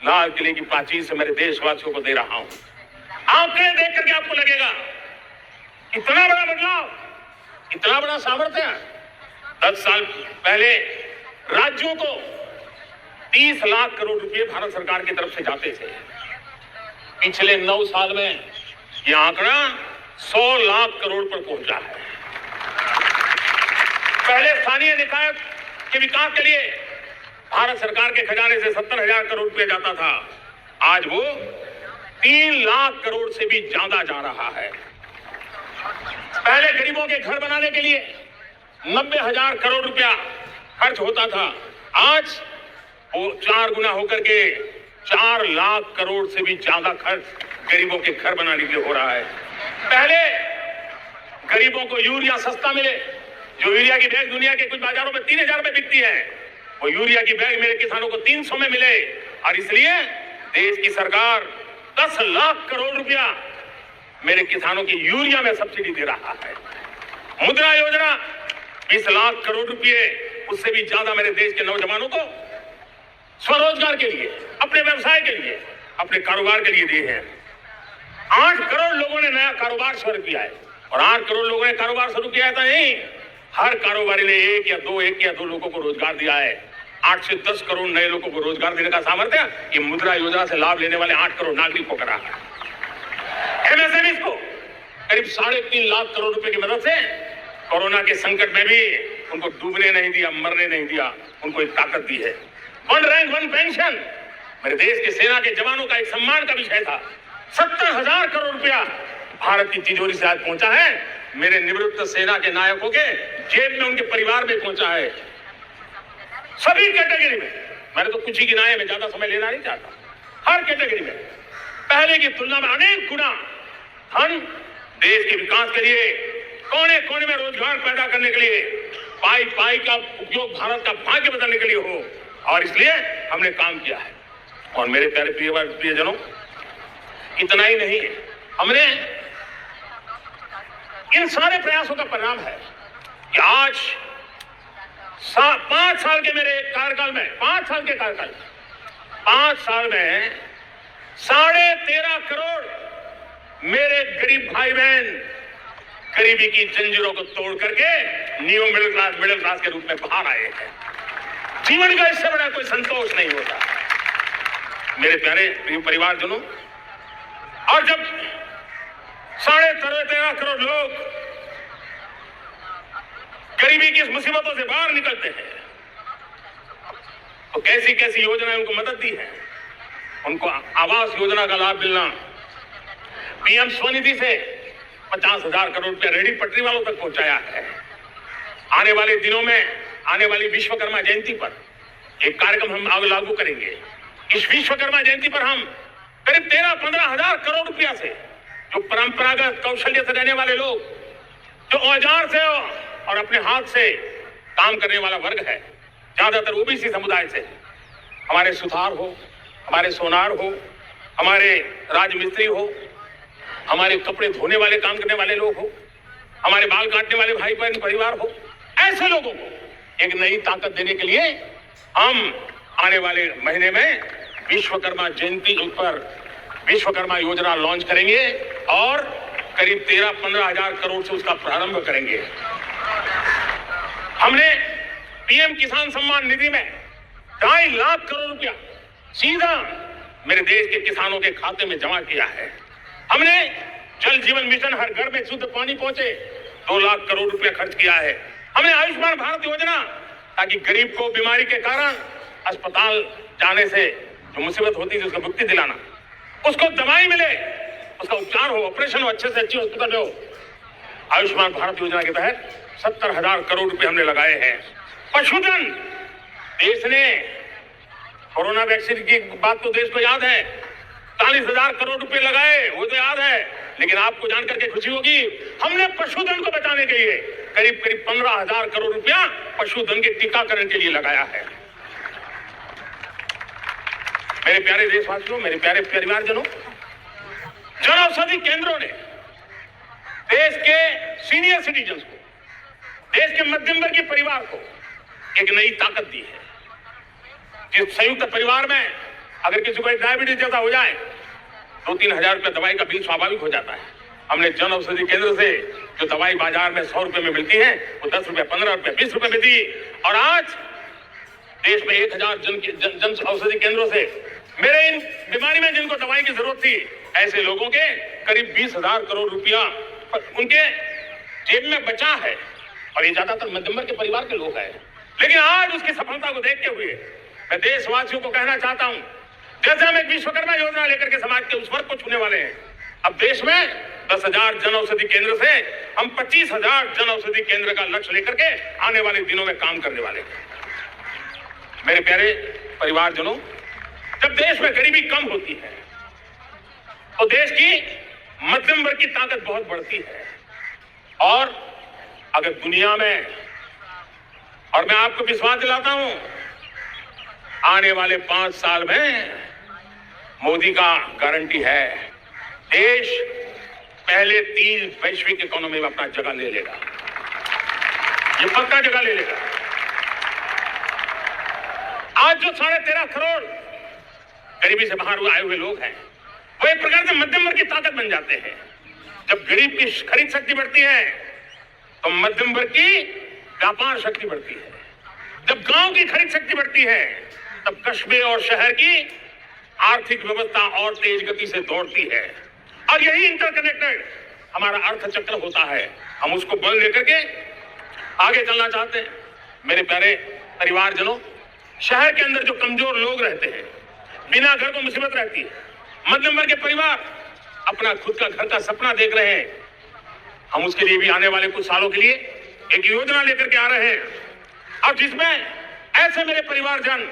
लाल किले की प्राचीर से मेरे देशवासियों को दे रहा हूं। आंकड़े देख करके आपको लगेगा इतना बड़ा बदलाव, इतना बड़ा सामर्थ्य। 10 साल पहले राज्यों को 30 लाख करोड़ रुपए भारत सरकार की तरफ से जाते थे। पिछले 9 साल में यह आंकड़ा 100 लाख करोड़ पर पहुंचा है। पहले स्थानीय निकाय के विकास के लिए भारत सरकार के खजाने से 70,000 करोड़ रुपए जाता था, आज वो 3 लाख करोड़ से भी ज्यादा जा रहा है। पहले गरीबों के घर बनाने के लिए 90,000 करोड़ रुपया खर्च होता था, आज वो 4 गुना होकर के 4 लाख करोड़ से भी ज्यादा खर्च गरीबों के घर बनाने के लिए हो रहा है। पहले गरीबों को यूरिया सस्ता मिले, जो यूरिया की बैग दुनिया के कुछ बाजारों में 3,000 में बिकती है, वो यूरिया की बैग मेरे किसानों को 300 में मिले। और इसलिए देश की सरकार 10 लाख करोड़ रुपया मेरे किसानों की यूरिया में सब्सिडी दे रहा है। मुद्रा योजना 20 लाख करोड़ रुपए, उससे भी ज्यादा मेरे देश के नौजवानों को स्वरोजगार के लिए, अपने व्यवसाय के लिए, अपने कारोबार के लिए दिए हैं। 8 करोड़ लोगों ने नया कारोबार शुरू किया है, और 8 करोड़ लोगों ने कारोबार शुरू किया था नहीं, हर कारोबारी ने एक या दो लोगों को रोजगार दिया है। 8 से 10 करोड़ नए लोगों को रोजगार देने का सामर्थ्य ये मुद्रा योजना से लाभ लेने वाले 8 करोड़ नागरिक को करा। एमएसएमई को करीब 3.5 लाख करोड़ रुपए की मदद से कोरोना के संकट में भी उनको डूबने नहीं दिया, मरने नहीं दिया, उनको एक ताकत दी है। वन रैंक वन पेंशन मेरे देश के सेना के जवानों का एक सम्मान का विषय था। 70,000 करोड़ रुपया भारत की तिजोरी से आज पहुंचा है, मेरे निवृत्त सेना के नायकों के जेब में, उनके परिवार में पहुंचा है। सभी कैटेगरी में, मैंने तो कुछ ही गिनाए, मैं ज्यादा समय लेना नहीं चाहता। हर कैटेगरी में पहले की तुलना में अनेक गुना धन देश के विकास के लिए, कोने कोने में रोजगार पैदा करने के लिए, पाई पाई का उपयोग भारत का भाग्य बदलने के लिए हो, और इसलिए हमने काम किया है। और मेरे प्यारे प्रियजनों, इतना ही नहीं, हमने इन सारे प्रयासों का परिणाम है कि आज 5 साल के मेरे कार्यकाल में, 5 साल के कार्यकाल, 5 साल में 13.5 करोड़ मेरे गरीब भाई बहन गरीबी की जंजीरों को तोड़ करके न्यू मिडिल क्लास के रूप में बाहर आए हैं। जीवन का इससे बड़ा कोई संतोष नहीं होता मेरे प्यारे परिवारजनों। और जब 13.5 करोड़ लोग गरीबी की इस मुसीबतों से बाहर निकलते हैं, तो कैसी कैसी योजनाएं उनको मदद दी है। उनको आवास योजना का लाभ मिलना, पीएम स्वनिधि से 50,000 करोड़ रुपया रेहड़ी पटरी वालों तक पहुंचाया है। आने वाले दिनों में, आने वाली विश्वकर्मा जयंती पर एक कार्यक्रम हम आगे लागू करेंगे। इस विश्वकर्मा जयंती पर हम करीब 13-15 हजार करोड़ रुपया से, जो परंपरागत कौशल्य से रहने वाले लोग, जो औजार से और अपने हाथ से काम करने वाला वर्ग है, ज्यादातर ओबीसी समुदाय से, हमारे सुथार हो, हमारे सोनार हो, हमारे राजमिस्त्री हो, हमारे कपड़े धोने वाले काम करने वाले लोग हो, हमारे बाल काटने वाले भाई बहन परिवार हो, ऐसे लोगों को एक नई ताकत देने के लिए हम आने वाले महीने में विश्वकर्मा जयंती पर विश्वकर्मा योजना लॉन्च करेंगे और करीब 13-15 हजार करोड़ से उसका प्रारंभ करेंगे। हमने पीएम किसान सम्मान निधि में 2.5 लाख करोड़ रुपया सीधा मेरे देश के किसानों के खाते में जमा किया है। हमने जल जीवन मिशन, हर घर में शुद्ध पानी पहुंचे, 2 लाख करोड़ रुपया खर्च किया है। हमने आयुष्मान भारत योजना, ताकि गरीब को बीमारी के कारण अस्पताल जाने से जो मुसीबत होती है उसको मुक्ति दिलाना, उसको दवाई मिले, उसका उपचार हो, ऑपरेशन हो, अच्छे से अच्छी हॉस्पिटल में हो। आयुष्मान भारत योजना के तहत 70,000 करोड़ रुपए हमने लगाए हैं। पशुधन, देश ने कोरोना वैक्सीन की बात तो देश को याद है, 40,000 करोड़ रुपए लगाए, वो तो याद है, लेकिन आपको जानकर के खुशी होगी, हमने पशुधन को बचाने के लिए करीब 15,000 करोड़ रुपया पशुधन के टीकाकरण के लिए लगाया है। मेरे प्यारे देशवासियों, मेरे प्यारे परिवारजनों, जन औषधि केंद्रों ने देश के सीनियर सिटीजन्स को, देश के मध्यम वर्गीय परिवार को एक नई ताकत दी है। जिस संयुक्त परिवार में अगर किसी को डायबिटीज जैसा हो जाए, 2-3 हजार रुपये दवाई का बिल स्वाभाविक हो जाता है। हमने जन औषधि केंद्र से जो दवाई बाजार में 100 रुपए में मिलती है, वो 10 रुपये, 15 रुपये, 20 रुपये में दी। और आज देश में 1,000 जन औषधि केंद्रों से मेरे इन बीमारी में जिनको दवाई की जरूरत थी, ऐसे लोगों के करीब 20,000 करोड़ रुपया उनके जेब में बचा है। और ये ज्यादातर मध्यम वर्ग के परिवार के लोग हैं। लेकिन आज उसकी सफलता को देखते हुए मैं देशवासियों को कहना चाहता हूं, जैसे हम एक विश्वकर्मा योजना लेकर के समाज के उस वर्ग को छूने वाले हैं, अब देश में 10,000 जन औषधि केंद्र से हम 25,000 जन औषधि केंद्र का लक्ष्य लेकर के आने वाले दिनों में काम करने वाले हैं। मेरे प्यारे परिवारजनों, जब देश में गरीबी कम होती है तो देश की मध्यम वर्ग की ताकत बहुत बढ़ती है। और अगर दुनिया में, और मैं आपको विश्वास दिलाता हूं, आने वाले 5 साल में मोदी का गारंटी है, देश पहले 3 वैश्विक इकोनॉमी में अपना जगह ले लेगा। ये पक्का जगह ले लेगा। आज जो 13.5 करोड़ गरीबी से बाहर आए हुए लोग हैं, वो एक प्रकार से मध्यम वर्ग की ताकत बन जाते हैं। जब गरीब की खरीद शक्ति बढ़ती है तो मध्यम वर्ग की व्यापार शक्ति बढ़ती है। जब गांव की खरीद शक्ति बढ़ती है तब कस्बे और शहर की आर्थिक व्यवस्था और तेज गति से दौड़ती है। और यही इंटरकनेक्टेड हमारा अर्थ चक्र होता है। हम उसको बल लेकर के आगे चलना चाहते हैं। मेरे प्यारे परिवारजनों, शहर के अंदर जो कमजोर लोग रहते हैं, बिना घर को मुसीबत रहती है, मध्यम वर्ग के परिवार अपना खुद का घर का सपना देख रहे हैं, हम उसके लिए भी आने वाले कुछ सालों के लिए एक योजना लेकर के आ रहे हैं। अब जिसमें ऐसे मेरे परिवारजन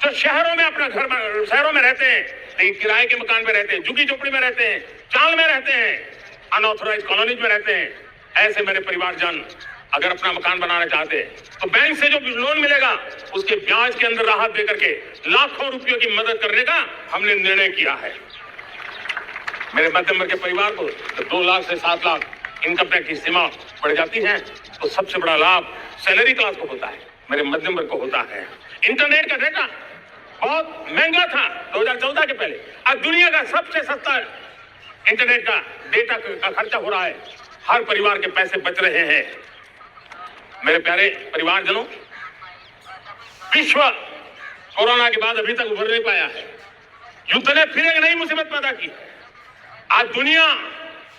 जो शहरों में अपना घर शहरों में रहते हैं लेकिन किराए के मकान में रहते हैं, झुग्गी झोपड़ी में रहते हैं, चाल में रहते हैं, अनऑथराइज कॉलोनीज में रहते हैं, ऐसे मेरे परिवारजन अगर अपना मकान बनाना चाहते हैं तो बैंक से जो लोन मिलेगा उसके ब्याज के अंदर राहत देकर के लाखों रुपयों की मदद करने का हमने निर्णय किया है। मेरे मध्यम वर्ग के परिवार को तो 2 लाख से 7 लाख इनकम टैक्स की सीमा बढ़ जाती है तो सबसे बड़ा लाभ सैलरी क्लास को होता है, मेरे मध्यम वर्ग को होता है। इंटरनेट का डेटा बहुत महंगा था 2014 के पहले, आज दुनिया का सबसे सस्ता इंटरनेट का डेटा का खर्चा हो रहा है। हर परिवार के पैसे बच रहे हैं। मेरे प्यारे परिवारजनों, विश्व कोरोना के बाद अभी तक उभर नहीं पाया है। युद्ध ने फिर एक नई मुसीबत पैदा की। आज दुनिया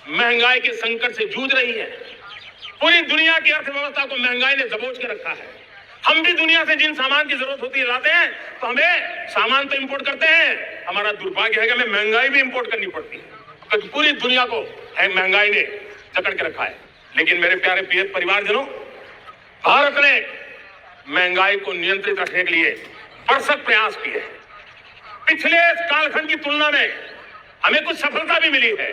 महंगाई के संकट से जूझ रही है। पूरी दुनिया की अर्थव्यवस्था को महंगाई ने दबोच के रखा है। हम भी दुनिया से जिन सामान की जरूरत होती है लाते हैं तो हमें सामान तो इंपोर्ट करते हैं। हमारा दुर्भाग्य है कि हमें महंगाई भी इंपोर्ट करनी पड़ती है क्योंकि पूरी दुनिया को महंगाई ने जकड़ के रखा है। लेकिन मेरे प्यारे परिवारजनों, भारत ने महंगाई को नियंत्रित रखने के लिए भरसक प्रयास किए। पिछले कालखंड की तुलना में हमें कुछ सफलता भी मिली है,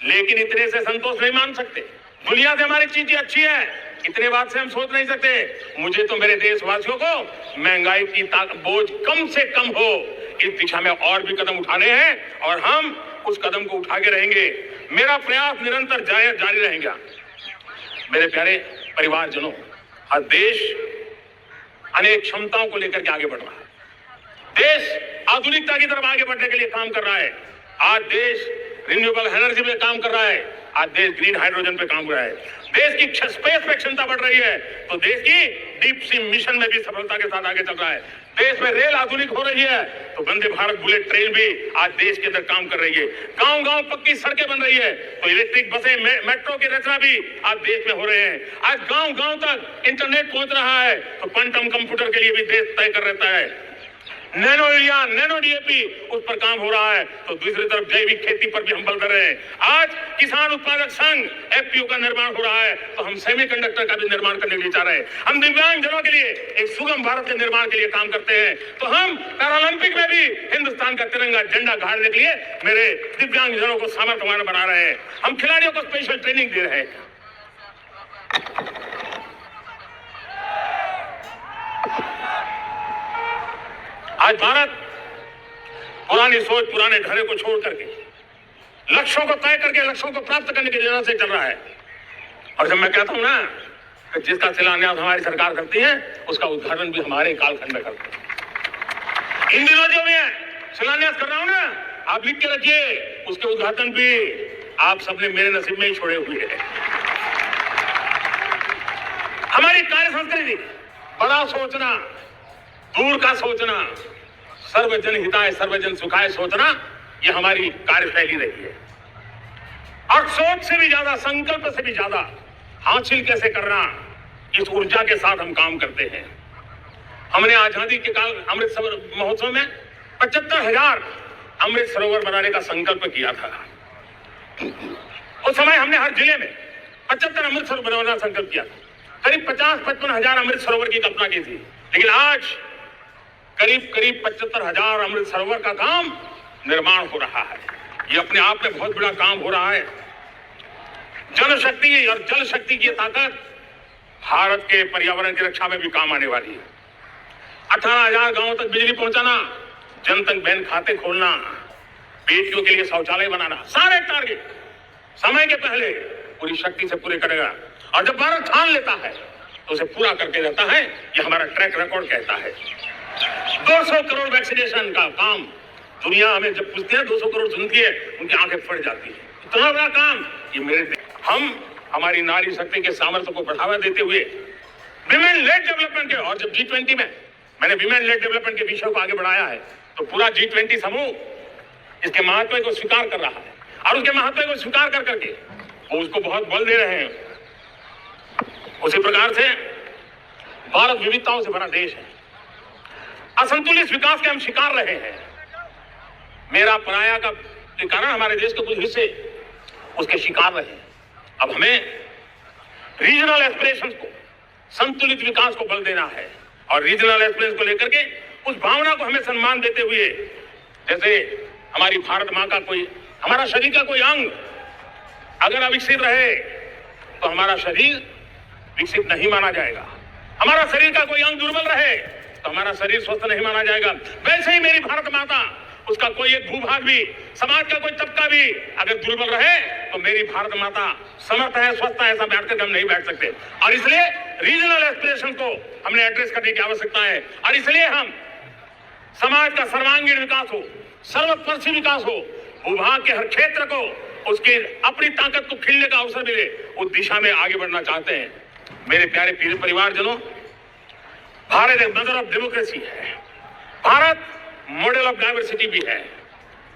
लेकिन इतने से संतोष नहीं मान सकते। दुनिया से हमारी चीजें अच्छी है, इतने बात से हम सोच नहीं सकते। मुझे तो मेरे देशवासियों को महंगाई की बोझ कम से कम हो, इस दिशा में और भी कदम उठाने हैं और हम उस कदम को उठा के रहेंगे। मेरा प्रयास निरंतर जारी रहेगा। मेरे प्यारे परिवारजनों, आज देश अनेक क्षमताओं को लेकर के आगे बढ़ रहा है। देश आधुनिकता की तरफ आगे बढ़ने के लिए काम कर रहा है। आज देश रिन्यूएबल एनर्जी पे काम कर रहा है, आज देश ग्रीन हाइड्रोजन पे काम कर रहा है। देश की स्पेस पे क्षमता बढ़ रही है तो देश की डीप सी मिशन में भी सफलता के साथ आगे चल रहा है। देश में रेल आधुनिक हो रही है तो वंदे भारत बुलेट ट्रेन भी आज देश के अंदर काम कर रही है। गांव गांव पक्की सड़कें बन रही है तो इलेक्ट्रिक बसें, मेट्रो की रचना भी आज देश में हो रहे हैं। आज गांव गांव तक इंटरनेट पहुंच रहा है तो क्वांटम कंप्यूटर के लिए भी देश तय कर रहता है। नैनो यूरिया, नैनो डीएपी उस पर काम हो रहा है तो दूसरी तरफ जैविक खेती पर भी हम बल कर रहे हैं। आज किसान उत्पादक संघ एफपीओ का निर्माण हो रहा है तो हम सेमीकंडक्टर का भी निर्माण करने के लिए चाह रहे हैं। हम दिव्यांग जनों के लिए एक सुगम भारत के निर्माण के लिए काम करते हैं तो हम पैरालंपिक में भी हिंदुस्तान का तिरंगा झंडा गाड़ने के लिए मेरे दिव्यांग जनों को सामर्थ्यवान बना रहे हैं। हम खिलाड़ियों को स्पेशल ट्रेनिंग दे रहे हैं। आज भारत पुरानी सोच, पुराने ढर्रे को छोड़ करके लक्ष्यों को तय करके लक्ष्यों को प्राप्त करने की योजना से चल रहा है। और जब मैं कहता हूं ना कि जिसका शिलान्यास हमारी सरकार करती है उसका उद्घाटन भी हमारे कालखंड में करते हैं। इन दिनों जो मैं शिलान्यास कर रहा हूं ना, आप लिख के रखिए, उसके उद्घाटन भी आप सबने मेरे नसीब में ही छोड़े हुए हैं। हमारी कार्य संस्कृति बड़ा सोचना, दूर का सोचना, सर्वजन हिताय सर्वजन सुखाय सोचना, ये हमारी कार्यशैली रही है। और सोच से भी ज्यादा, संकल्प से भी ज्यादा हासिल कैसे करना, इस ऊर्जा के साथ हम काम करते हैं। हमने आजादी के काल अमृत महोत्सव में 75,000 अमृत सरोवर बनाने का संकल्प किया था। उस समय हमने हर जिले में 75 अमृत सरोवर बनाने का संकल्प किया था। करीब 50-55 हजार अमृत सरोवर की कल्पना की थी, लेकिन आज करीब 75,000 अमृत सरोवर का काम निर्माण हो रहा है। ये अपने आप में बहुत बड़ा काम हो रहा है। जनशक्ति और जल शक्ति की ताकत भारत के पर्यावरण की रक्षा में भी काम आने वाली है। 18,000 गांवों तक बिजली पहुंचाना, जनधन बैंक खाते खोलना, बेटियों के लिए शौचालय बनाना, सारे टारगेट समय के पहले पूरी शक्ति से पूरे करेगा। और जब भारत ठान लेता है तो उसे पूरा करके रहता है, ये हमारा ट्रैक रिकॉर्ड कहता है। 200 करोड़ वैक्सीनेशन का काम, दुनिया हमें जब पूछती है 200 करोड़ सुनती है, उनकी आंखें फट जाती है। इतना बड़ा काम ये मेरे हम हमारी नारी शक्ति के सामर्थ्य को बढ़ावा देते हुए विमेन लेड डेवलपमेंट के, और जब G20 में मैंने विमेन लेड डेवलपमेंट के विषय को आगे बढ़ाया है तो पूरा G20 समूह इसके महत्व को स्वीकार कर रहा है, और उसके महत्व को स्वीकार कर करके वो उसको बहुत बल दे रहे हैं। उसी प्रकार से भारत विविधताओं से भरा देश है, असंतुलित विकास के हम शिकार रहे हैं। मेरा पराया का के कारण हमारे देश के कुछ हिस्से उसके शिकार रहे। अब हमें रीजनल एस्पिरेशंस को, संतुलित विकास को बल देना है, और रीजनल एस्पिरेशंस को लेकर के उस भावना को हमें सम्मान देते हुए, जैसे हमारी भारत मां का कोई, हमारा शरीर का कोई अंग अगर अविकसित रहे तो हमारा शरीर विकसित नहीं माना जाएगा। हमारा शरीर का कोई अंग दुर्बल रहे तो हमारा शरीर स्वस्थ नहीं माना जाएगा। वैसे ही मेरी भारत माता, उसका कोई एक भूभाग भी, समाज का कोई तबका भी अगर दुर्बल रहे तो मेरी भारत माता समर्थ है, स्वस्थ है, ऐसा बैठ कर हम नहीं बैठ सकते। और इसलिए रीजनल एस्पिरेशन को हमने एड्रेस करने की आवश्यकता है, और इसलिए हम समाज का सर्वांगीण विकास हो, सर्वस्पर्शी विकास हो, भूभाग के हर क्षेत्र को उसकी अपनी ताकत को खिलने का अवसर मिले, उस दिशा में आगे बढ़ना चाहते हैं। मेरे प्यारे परिवारजनों, भारत एक मदर ऑफ डेमोक्रेसी है, भारत मॉडल ऑफ डाइवर्सिटी भी है।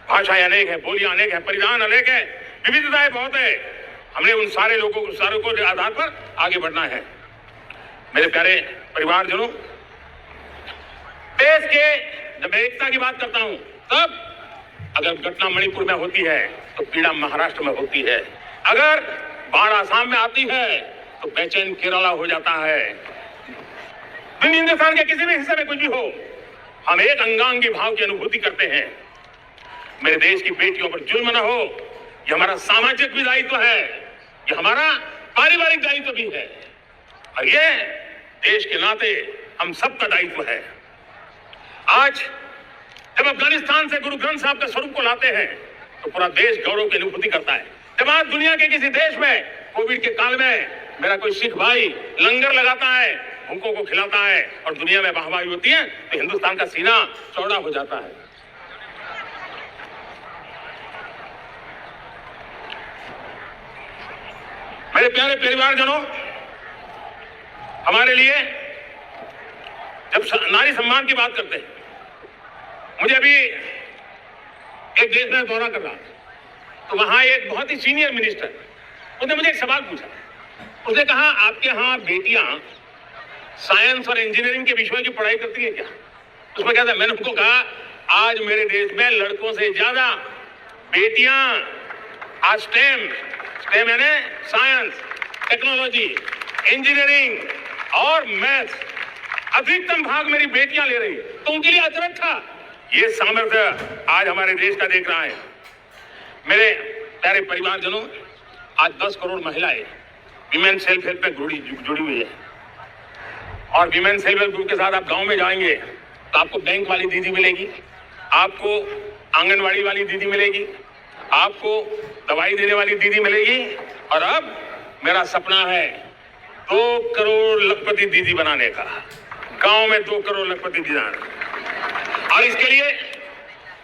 भाषाएं अनेक है, बोलियां अनेक है, परिधान अनेक है, विविधताएं बहुत है। हमने उन सारे लोगों को, सारों को आधार पर आगे बढ़ना है। मेरे प्यारे परिवारजनों, देश के जब मैं एकता की बात करता हूं, तब अगर घटना मणिपुर में होती है तो पीड़ा महाराष्ट्र में होती है, अगर बाढ़ आसाम में आती है तो बेचैन केरला हो जाता है। हिंदुस्तान के किसी भी हिस्से में कुछ भी हो, हम एक अंगांगी भाव की अनुभूति करते हैं। मेरे देश की बेटियों पर जुल्म न हो, ये हमारा सामाजिक भी दायित्व है, ये हमारा पारिवारिक दायित्व भी है, और ये देश के नाते हम सबका दायित्व है। आज जब अफगानिस्तान से गुरु ग्रंथ साहब के स्वरूप को लाते हैं तो पूरा देश गौरव की अनुभूति करता है। जब आज दुनिया के किसी देश में कोविड के काल में मेरा कोई सिख भाई लंगर लगाता है, भूखों को खिलाता है और दुनिया में वाहवाही होती है, तो हिंदुस्तान का सीना चौड़ा हो जाता है। मेरे प्यारे परिवारजनों, हमारे लिए जब नारी सम्मान की बात करते हैं, मुझे अभी एक देश में दौरा कर रहा तो वहां एक बहुत ही सीनियर मिनिस्टर, उसने मुझे एक सवाल पूछा। उसने कहा, आपके यहाँ बेटियां साइंस और इंजीनियरिंग के विषयों की पढ़ाई करती है क्या? उसमें क्या था, मैंने उनको कहा, आज मेरे देश में लड़कों से ज्यादा बेटियां आज स्टेम यानी साइंस, टेक्नोलॉजी, इंजीनियरिंग और मैथ्स अधिकतम भाग मेरी बेटियां ले रही है। तो उनके लिए अचरज था। ये सामर्थ्य आज हमारे देश का देख रहा है। मेरे प्यारे परिवारजनों, आज 10 करोड़ महिलाएं विमेन सेल्फ हेल्प में जुड़ी हुई है, और विमेन सेल्फ हेल्प ग्रुप के साथ आप गांव में जाएंगे तो आपको बैंक वाली दीदी मिलेगी, आपको आंगनवाड़ी वाली दीदी मिलेगी, आपको दवाई देने वाली दीदी मिलेगी, और अब मेरा सपना है 2 करोड़ लखपति दीदी बनाने का, गांव में 2 करोड़ लखपति दीदी, और इसके लिए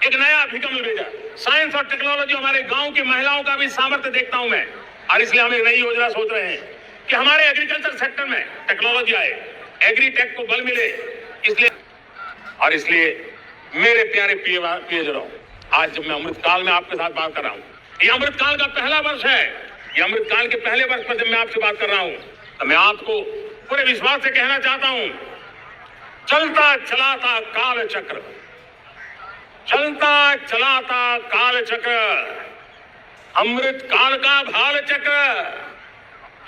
एक नया अभिगम भेजा। साइंस और टेक्नोलॉजी, हमारे गांव की महिलाओं का भी सामर्थ्य देखता हूं मैं, और इसलिए हम एक नई योजना सोच रहे हैं कि हमारे एग्रीकल्चर सेक्टर में टेक्नोलॉजी आए, एग्रीटेक को बल मिले। इसलिए मेरे प्यारे प्रियजनों, आज जब मैं अमृतकाल में आपके साथ बात कर रहा हूं, ये अमृतकाल का पहला वर्ष है। ये अमृतकाल के पहले वर्ष पर जब मैं आपसे बात कर रहा हूं तो मैं आपको पूरे विश्वास से कहना चाहता हूं, चलता चलाता काल चक्र, चलता चलाता काल चक्र, अमृत काल का भाल चक्र,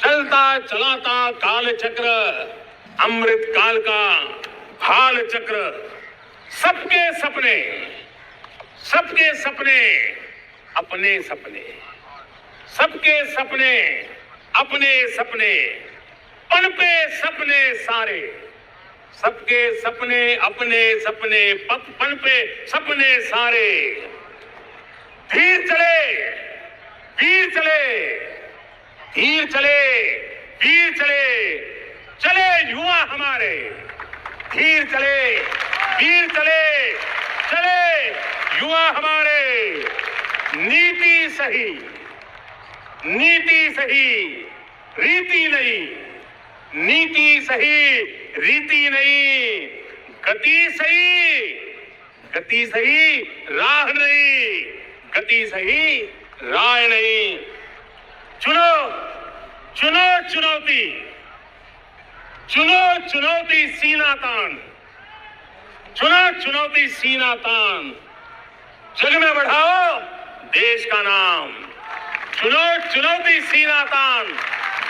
चलता चलाता काल चक्र, अमृत काल का भाल चक्र, सबके सपने, सबके सपने अपने सपने, सबके सपने अपने सपने, पनपे सपने सारे, सबके सपने अपने सपने, पनपे सपने सारे, धीर चले वीर चले, धीर चले वीर चले, चले युवा हमारे, धीर चले, वीर चले, चले युवा हमारे, नीति सही, नीति सही, रीति नहीं, नीति सही, रीति नहीं, गति सही, गति सही, राह नहीं, गति सही, राह नहीं। चुनो, चुनो चुनौती, चुनो चुनौती सीना तान, चुनो चुनौती सीना तान, जग में बढ़ाओ देश का नाम। चुनो चुनौती सीना तान,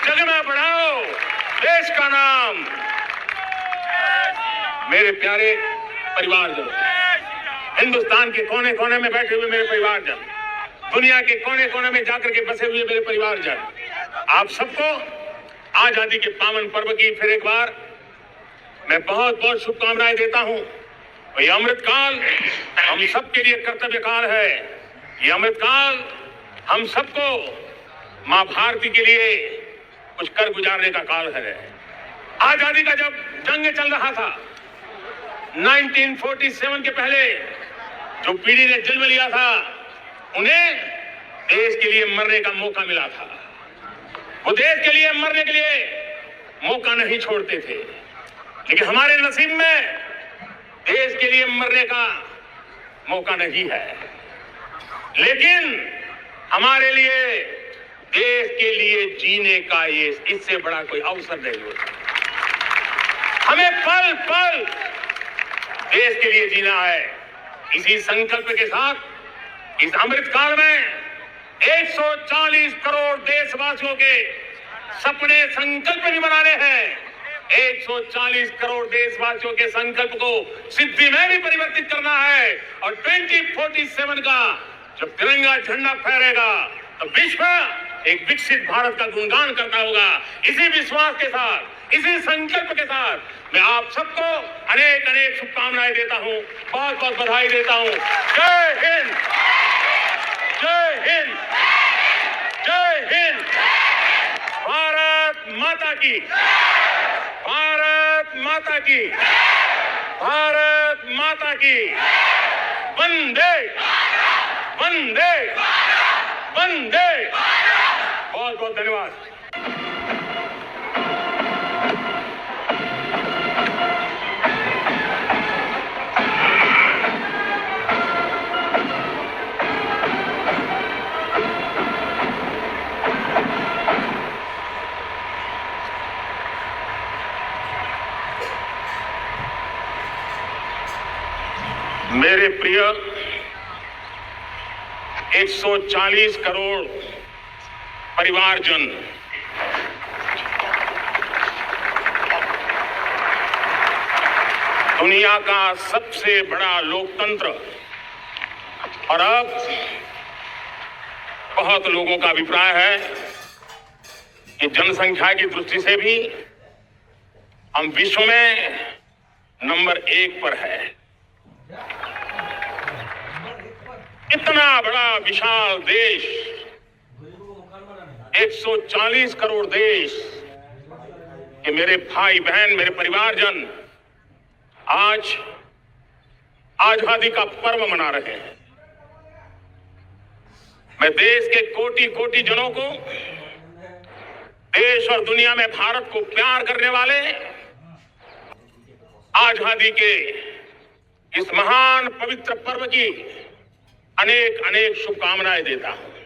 जग में बढ़ाओ देश का नाम। मेरे प्यारे परिवारजन, हिंदुस्तान के कोने कोने में बैठे हुए मेरे परिवारजन, दुनिया के कोने कोने में जाकर के बसे हुए मेरे परिवारजन, आप सबको आजादी के पावन पर्व की फिर एक बार मैं बहुत बहुत शुभकामनाएं देता हूं। ये अमृतकाल हम सबके लिए कर्तव्य काल है। ये अमृतकाल हम सबको मां भारती के लिए कुछ कर गुजारने का काल है। आजादी का जब जंग चल रहा था 1947 के पहले जो पीढ़ी ने जन्म लिया था, उन्हें देश के लिए मरने का मौका मिला था। वो देश के लिए मरने के लिए मौका नहीं छोड़ते थे, लेकिन हमारे नसीब में देश के लिए मरने का मौका नहीं है। लेकिन हमारे लिए देश के लिए जीने का ये इससे बड़ा कोई अवसर नहीं होता। हमें पल पल देश के लिए जीना है। इसी संकल्प के साथ इस अमृतकाल में 140 करोड़ देशवासियों के सपने संकल्प भी बनाने हैं। 140 करोड़ देशवासियों के संकल्प को सिद्धि में भी परिवर्तित करना है। और 2047 का जब तिरंगा झंडा फहरेगा तो विश्व एक विकसित भारत का गुणगान करता होगा। इसी विश्वास के साथ, इसी संकल्प के साथ मैं आप सबको अनेक अनेक शुभकामनाएं देता हूं, बहुत बहुत बधाई देता हूं। जय हिंद, जय हिंद, जय हिंद। भारत माता की, भारत माता की, भारत माता की। वंदे वंदे वंदे। बहुत बहुत धन्यवाद। मेरे प्रिय 140 करोड़ परिवारजन, दुनिया का सबसे बड़ा लोकतंत्र, और अब बहुत लोगों का अभिप्राय है कि जनसंख्या की दृष्टि से भी हम विश्व में नंबर 1 पर है। इतना बड़ा विशाल देश, 140 करोड़ देश कि मेरे भाई बहन, मेरे परिवारजन आज आजादी का पर्व मना रहे हैं। मैं देश के कोटि कोटि जनों को, देश और दुनिया में भारत को प्यार करने वाले आजादी के इस महान पवित्र पर्व की अनेक अनेक शुभकामनाएं देता हूं।